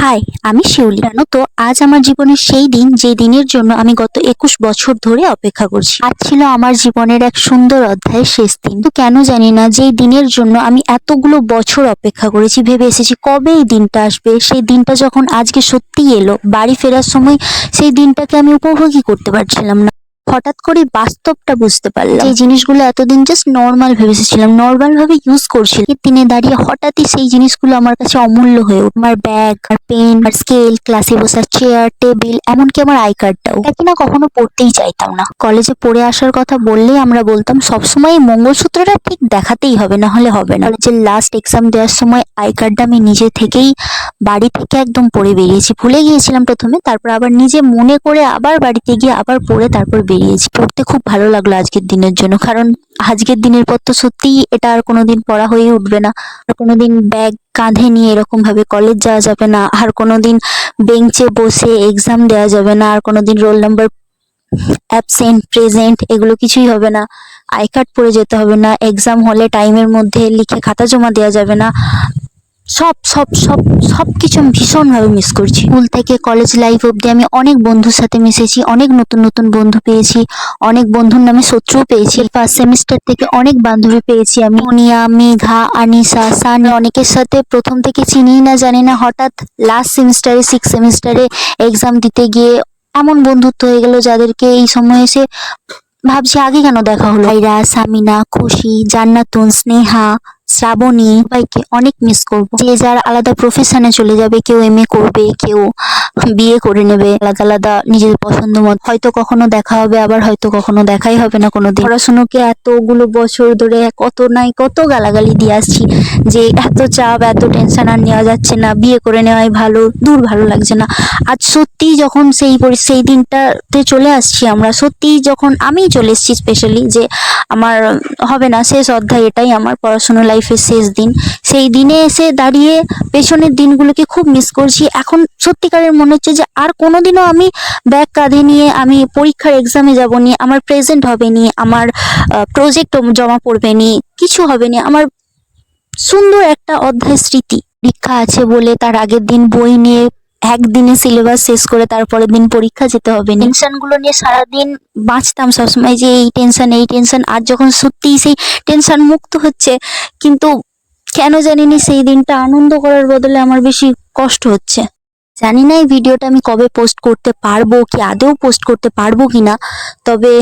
High, আমি শিউলি। জানো তো, আজ আমার জীবনের সেই দিন যে দিনের জন্য আমি গত 21 বছর ধরে অপেক্ষা করছি। আজ ছিল আমার জীবনের এক সুন্দর অধ্যায়ের শেষ দিন। তো কেন জানি না, যেই দিনের জন্য আমি এতগুলো বছর অপেক্ষা করেছি, ভেবে এসেছি কবে এই দিনটা আসবে। সেই দিনটা যখন আজকে সত্যি এলো, বাড়ি ফেরার সময় সেই দিনটাকে আমি উপভোগই করতে পারছিলাম না। হঠাৎ করে বাস্তবটা বুঝতে পারলাম। এই জিনিসগুলো এতদিন জাস্ট নর্মাল ভেবেছিলাম, নর্মাল ভাবে ইউজ করছিলাম। দিনে দাঁড়িয়ে হঠাৎই সেই জিনিসগুলো আমার কাছে অমূল্য হয়ে উঠল। আমার ব্যাগ আর পেন আর স্কেল, ক্লাসে বসার চেয়ার টেবিল, এমনকি আমার আই কার্ডটাও না কখনো পড়তেই চাইতাম না। কলেজে পড়ে আসার কথা বললেই আমরা বলতাম সবসময় এই মঙ্গলসূত্রটা ঠিক দেখাতেই হবে, না হলে হবে না। কলেজের লাস্ট এক্সাম দেওয়ার সময় আই কার্ডটা আমি নিজে থেকেই বাড়ি থেকে একদম পড়ে বেরিয়েছি। ভুলে গিয়েছিলাম প্রথমে, তারপর আবার নিজে মনে করে আবার বাড়িতে গিয়ে আবার পড়ে তারপর বেরিয়েছি। পড়তে খুব ভালো লাগলো আজকের দিনের জন্য, কারণ আজকের দিনের পর তো সত্যিই এটা আর কোনোদিন পড়া হয়ে উঠবে না। আর কোনোদিন ব্যাগ কাঁধে নিয়ে এরকম ভাবে কলেজ যাওয়া যাবে না, আর কোনোদিন বেঞ্চে বসে এক্সাম দেওয়া যাবে না, আর কোনোদিন রোল নাম্বার অ্যাবসেন্ট প্রেজেন্ট এগুলো কিছুই হবে না। আই কার্ড পরে যেতে হবে না, এক্সাম হলে টাইমের মধ্যে লিখে খাতা জমা দেওয়া যাবে না। সব সব সব সবকিছু আমি ভীষণভাবে মিস করছি। স্কুল থেকে কলেজ লাইফ অব্দি আমি অনেক বন্ধুর সাথে মিশেছি, অনেক নতুন নতুন বন্ধু পেয়েছি, অনেক বন্ধুর নামে শত্রুও পেয়েছি। ফার্স্ট সেমিস্টার থেকে অনেক বান্ধবী পেয়েছি আমি, মনিয়া, মেঘা, আনিসা, সানি। অনেকের সাথে প্রথম থেকে চিনি না জানি না, হঠাৎ লাস্ট সেমিস্টারে 6 সেমিস্টারে এক্সাম দিতে গিয়ে এমন বন্ধুত্ব হয়ে গেল যাদেরকে এই সময় এসে ভাবছি আগে কেন দেখা হলো। আইরা, সামিনা, খুশি, জান্নাতুন, স্নেহা, শ্রাবণী, সবাইকে অনেক মিস করবো। যে যার আলাদা প্রফেশনে চলে যাবে, কেউ এমএ করবে, কেউ বিয়ে করে নেবে, আলাদা আলাদা নিজের পছন্দ মত। হয়তো কখনো দেখা হবে, আবার হয়তো কখনো দেখাই হবে না কোনোদিন। পড়াশোনাকে এতগুলো বছর ধরে কত নাই কত গালাগালি দিয়ে আসছি যে এত চাপ এত টেনশন আর নেওয়া যাচ্ছে না, বিয়ে করে নেওয়াই ভালো, দূর ভালো লাগছে না। আজ সত্যি যখন সেই দিনটাতে চলে আসছি আমরা, সত্যি যখন আমি চলে এসেছি স্পেশালি, যে আমার হবে না, শেষ অধ্যায় এটাই আমার পড়াশোনা লাইফের শেষ দিন। সেই দিনে এসে দাঁড়িয়ে পেছনের দিনগুলোকে খুব মিস করছি। এখন সত্যিকারের মনে হচ্ছে যে আর কোনোদিনও আমি ব্যাগ কাঁধে নিয়ে আমি পরীক্ষার এক্সামে যাব নি, আমার প্রেজেন্ট হবে নি, আমার প্রজেক্ট জমা পড়বে নি, কিছু হবে না। আমার সুন্দর একটা অধ্যায় স্মৃতি। পরীক্ষা আছে বলে তার আগের দিন বই নিয়ে একদিনে সিলেবাস শেষ করে তারপরের দিন পরীক্ষা যেতে হবে। টেনশন গুলো নিয়ে সারাদিন বাঁচতাম সবসময়, যে এই টেনশন এই টেনশন। আর যখন সত্যি সেই টেনশন মুক্ত হচ্ছে, কিন্তু কেন জানিনি সেই দিনটা আনন্দ করার বদলে আমার বেশি কষ্ট হচ্ছে। জানি না এই ভিডিওটা আমি কবে পোস্ট করতে পারবো, কি আদৌ পোস্ট করতে পারবো কিনা। তবে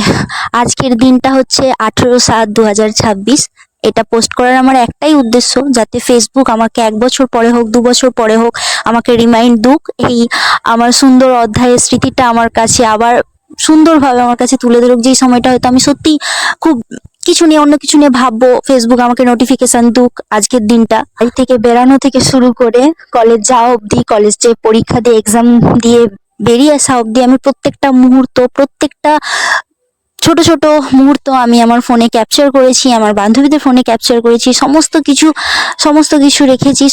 আজকের দিনটা হচ্ছে 18/7/2026। এটা পোস্ট করার আমার একটাই উদ্দেশ্য, যাতে ফেসবুক আমাকে 1 বছর পরে হোক 2 বছর পরে হোক আমাকে রিমাইন্ড দুক, এই আমার সুন্দর অধ্যায়ের স্মৃতিটা আমার কাছে আবার সুন্দরভাবে আমার কাছে তুলে ধরুক। যেই সময়টা হয়তো আমি সত্যি খুব কিছু নিয়ে অন্য কিছু নিয়ে ভাববো, ফেসবুক আমাকে নোটিফিকেশন দুক। আজকের দিনটা বাড়ি থেকে বেরানো থেকে শুরু করে কলেজ যাওয়া অবধি, কলেজ যে পরীক্ষা দিয়ে এক্সাম দিয়ে বেরিয়ে আসা অবধি, আমি প্রত্যেকটা মুহূর্ত, প্রত্যেকটা ছোট ছোট মুহূর্ত আমি আমার ফোনে ক্যাপচার করেছি, আমার বান্ধবীদের ফোনে ক্যাপচার করেছি। সমস্ত কিছু রেখেছি,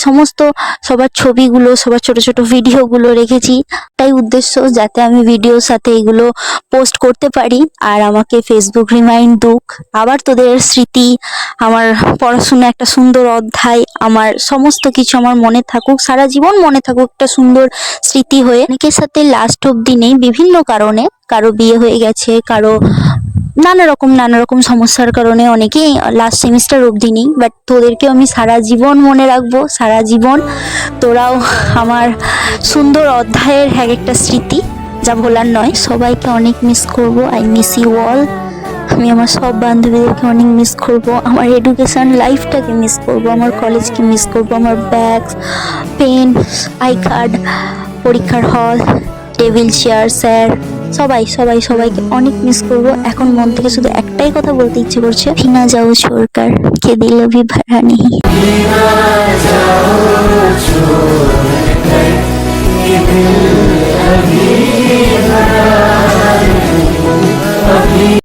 সবার ছবিগুলো, সবার ছোট ছোট ভিডিওগুলো রেখেছি। তাই উদ্দেশ্য যাতে আমি ভিডিওর সাথে এগুলো পোস্ট করতে পারি, আর আমাকে ফেসবুক রিমাইন্ড দুক আবার তোদের স্মৃতি, আমার পড়াশোনা একটা সুন্দর অধ্যায়, আমার সমস্ত কিছু আমার মনে থাকুক, সারা জীবন মনে থাকুক একটা সুন্দর স্মৃতি হয়ে। অনেকের সাথে লাস্ট অব্দি নেই বিভিন্ন কারণে, কারো বিয়ে হয়ে গেছে, কারো নানা রকম সমস্যার কারণে অনেকেই লাস্ট সেমিস্টার অবধি নেই। বাট তোদেরকেও আমি সারা জীবন মনে রাখবো, সারা জীবন তোরাও আমার সুন্দর অধ্যায়ের এক একটা স্মৃতি, যা ভোলার নয়। সবাইকে অনেক মিস করব, আই মিস ইউ অল। আমি আমার সব বান্ধবীদেরকে অনেক মিস করব, আমার এডুকেশন লাইফটাকে মিস করব, আমার কলেজকে মিস করব, আমার ব্যাগ, পেন, আই কার্ড, পরীক্ষার হল, টেবিল, চেয়ার, স্যার, সবাইকে অনেক মিস করব। এখন মন থেকে শুধু একটাই কথা বলতে ইচ্ছে করছে, ফিনা যাও সরকার কে দিল ভি ভরা নেই।